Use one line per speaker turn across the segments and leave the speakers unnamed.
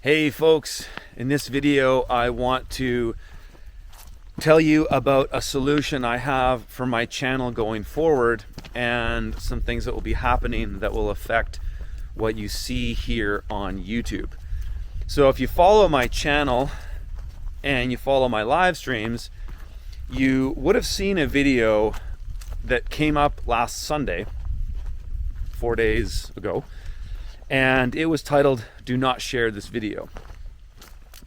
Hey folks, in this video I want to tell you about a solution I have for my channel going forward and some things that will be happening that will affect what you see here on YouTube. So if you follow my channel and you follow my live streams, you would have seen a video that came up last Sunday, 4 days ago, and it was titled, "Do Not Share This Video."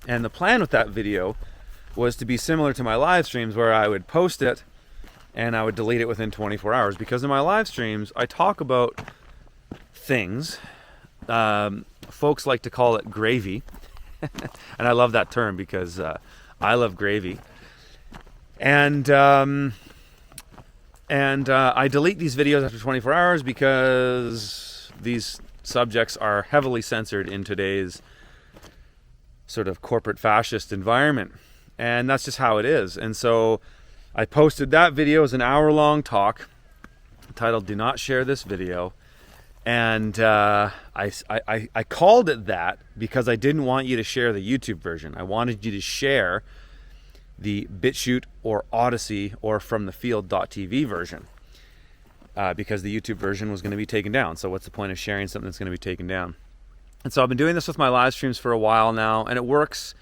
And the plan with that video was to be similar to my live streams, where I would post it and I would delete it within 24 hours. Because in my live streams, I talk about things, folks like to call it gravy. And I love that term because I love gravy. And I delete these videos after 24 hours because these subjects are heavily censored in today's sort of corporate fascist environment. And that's just how it is. And so I posted that video as an hour-long talk titled "Do Not Share This Video." And I called it that because I didn't want you to share the YouTube version. I wanted you to share the BitChute or Odyssey or FromTheField.tv version. Because the YouTube version was going to be taken down. So what's the point of sharing something that's going to be taken down? And so I've been doing this with my live streams for a while now, and it works,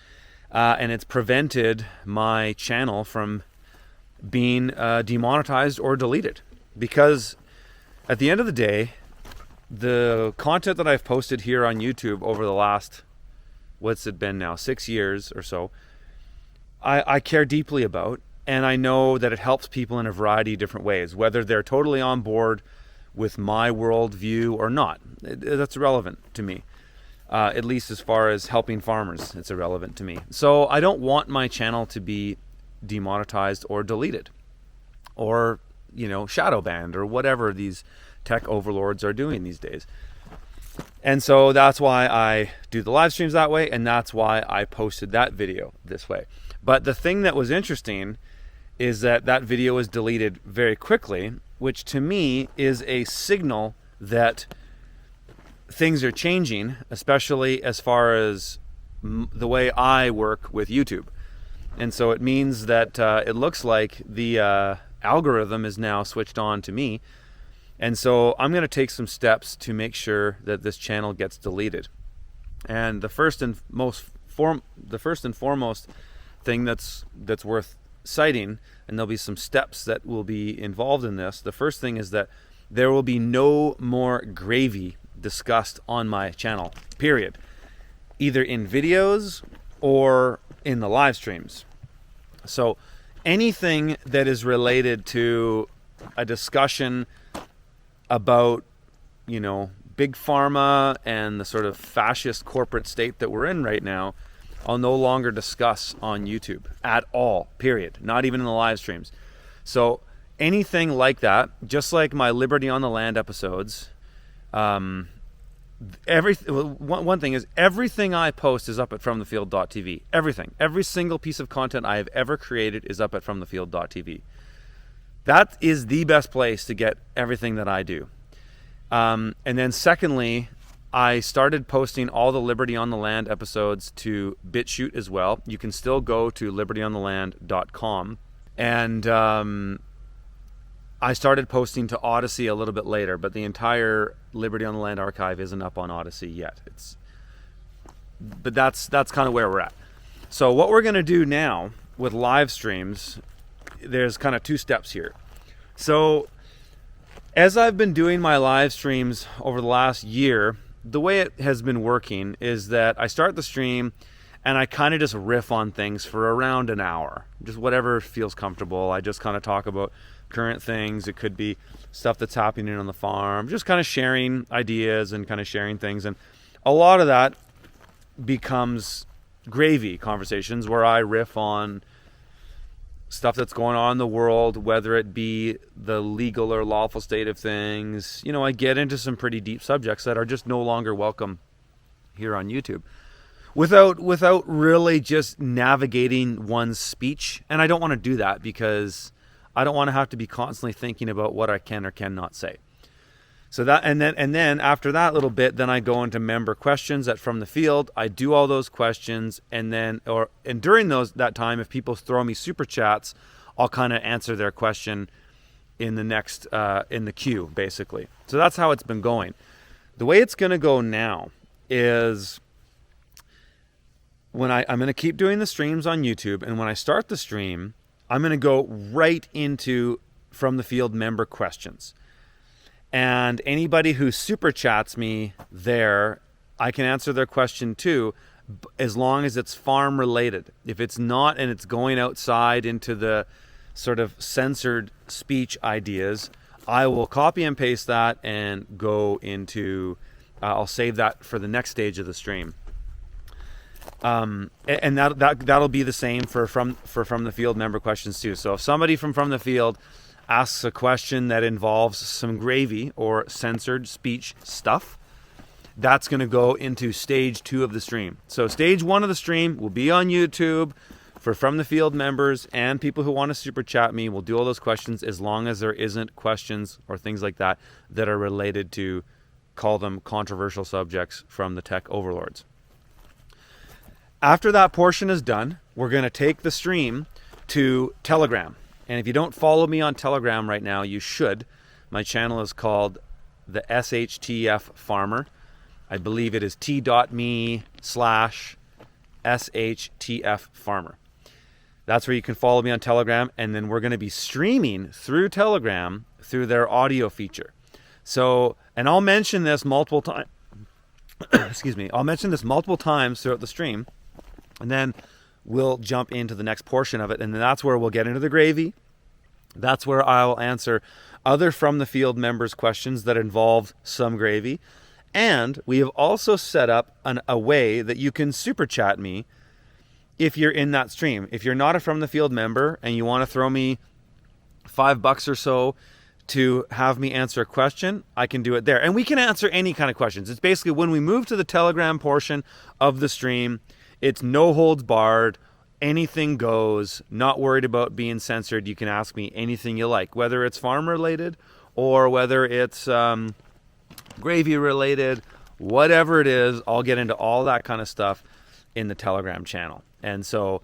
and it's prevented my channel from being demonetized or deleted. Because at the end of the day, the content that I've posted here on YouTube over the last, what's it been now, 6 years or so, I care deeply about. And I know that it helps people in a variety of different ways, whether they're totally on board with my worldview or not. That's irrelevant to me. At least as far as helping farmers, it's irrelevant to me. So I don't want my channel to be demonetized or deleted or, shadow banned or whatever these tech overlords are doing these days. And so that's why I do the live streams that way, and that's why I posted that video this way. But the thing that was interesting is that video was deleted very quickly, which to me is a signal that things are changing, especially as far as the way I work with YouTube. And so it means that it looks like the algorithm is now switched on to me. And so I'm going to take some steps to make sure that this channel gets deleted. And the first and foremost thing that's worth citing, and there'll be some steps that will be involved in this. The first thing is that there will be no more gravy discussed on my channel, period. Either in videos or in the live streams. So anything that is related to a discussion about, big pharma and the sort of fascist corporate state that we're in right now, I'll no longer discuss on YouTube at all, period. Not even in the live streams. So anything like that, just like my Liberty on the Land episodes, one thing is everything I post is up at FromTheField.tv. Everything. Every single piece of content I have ever created is up at FromTheField.tv. That is the best place to get everything that I do. And then secondly, I started posting all the Liberty on the Land episodes to BitChute as well. You can still go to libertyontheland.com. And I started posting to Odyssey a little bit later, but the entire Liberty on the Land archive isn't up on Odyssey yet. But that's kind of where we're at. So what we're going to do now with live streams, there's kind of two steps here. So as I've been doing my live streams over the last year, the way it has been working is that I start the stream and I kind of just riff on things for around an hour. Just whatever feels comfortable. I just kind of talk about current things. It could be stuff that's happening on the farm. Just kind of sharing ideas and kind of sharing things. And a lot of that becomes gravy conversations where I riff on stuff that's going on in the world, whether it be the legal or lawful state of things. I get into some pretty deep subjects that are just no longer welcome here on YouTube without really just navigating one's speech. And I don't want to do that because I don't want to have to be constantly thinking about what I can or cannot say. So that, and then after that little bit, then I go into member questions at From the Field. I do all those questions, and during that time, if people throw me super chats, I'll kind of answer their question in the next in the queue, basically. So that's how it's been going. The way it's going to go now is when I'm going to keep doing the streams on YouTube, and when I start the stream, I'm going to go right into From the Field member questions. And anybody who super chats me there, I can answer their question too, as long as it's farm related. If it's not, and it's going outside into the sort of censored speech ideas, I will copy and paste that and go into, I'll save that for the next stage of the stream. And that'll be the same for From the Field member questions too. So if somebody from the Field asks a question that involves some gravy or censored speech stuff, that's going to go into stage 2 of the stream. So stage 1 of the stream will be on YouTube for From the Field members and people who want to super chat me. We'll do all those questions as long as there isn't questions or things like that that are related to, call them controversial subjects from the tech overlords. After that portion is done, we're going to take the stream to Telegram. And if you don't follow me on Telegram right now, you should. My channel is called the SHTF Farmer. I believe it is t.me/SHTF Farmer. That's where you can follow me on Telegram. And then we're going to be streaming through Telegram through their audio feature. So, and I'll mention this multiple times. Excuse me. I'll mention this multiple times throughout the stream. And then we'll jump into the next portion of it, and then that's where we'll get into the gravy. That's where I'll answer other From the Field members' questions that involve some gravy. And we have also set up a way that you can super chat me if you're in that stream. If you're not a From the Field member and you want to throw me $5 or so to have me answer a question, I can do it there. And we can answer any kind of questions. It's basically when we move to the Telegram portion of the stream, it's no holds barred, anything goes, not worried about being censored. You can ask me anything you like, whether it's farm related or whether it's gravy related, whatever it is. I'll get into all that kind of stuff in the Telegram channel. And so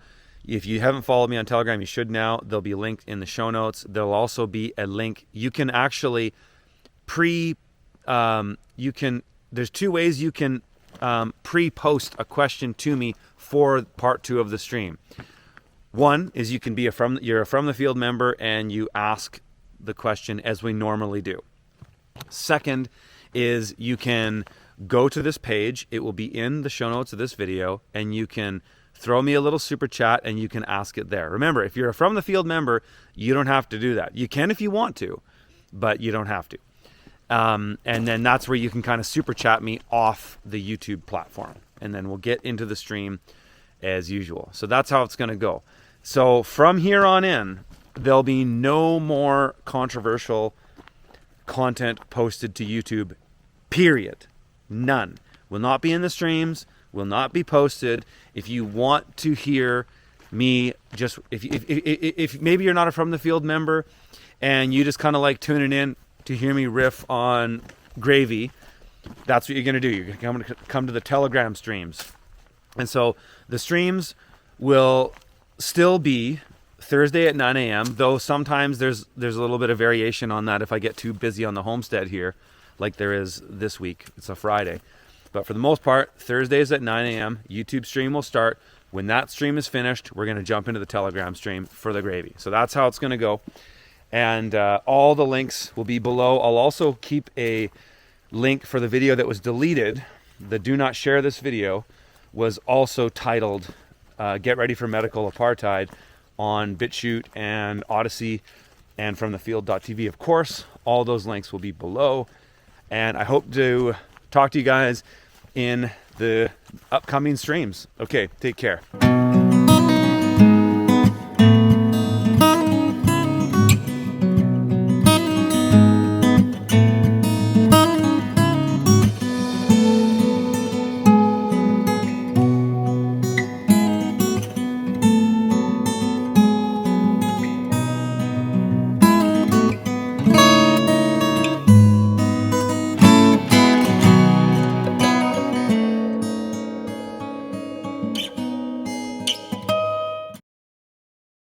if you haven't followed me on Telegram, you should now. There'll be a link in the show notes. There'll also be a link. You can actually there's 2 ways you can pre-post a question to me for part 2 of the stream. One is you can be you're a From the Field member and you ask the question as we normally do. Second is you can go to this page. It will be in the show notes of this video, and you can throw me a little super chat and you can ask it there. Remember, if you're a From the Field member, you don't have to do that. You can if you want to, but you don't have to. And then that's where you can kind of super chat me off the YouTube platform. And then we'll get into the stream as usual. So that's how it's going to go. So from here on in, there'll be no more controversial content posted to YouTube, period. None. Will not be in the streams, will not be posted. If you want to hear me, just if maybe you're not a From the Field member and you just kind of like tuning in to hear me riff on gravy, that's what you're going to do. You're going to come to the Telegram streams. And so the streams will still be Thursday at 9 a.m., though sometimes there's a little bit of variation on that if I get too busy on the homestead here, like there is this week. It's a Friday. But for the most part, Thursdays at 9 a.m., YouTube stream will start. When that stream is finished, we're going to jump into the Telegram stream for the gravy. So that's how it's going to go. And all the links will be below. I'll also keep a link for the video that was deleted. The Do Not Share This video was also titled Get Ready for Medical Apartheid on BitChute and Odyssey and from thefield.tv. Of course, all those links will be below. And I hope to talk to you guys in the upcoming streams. Okay, take care.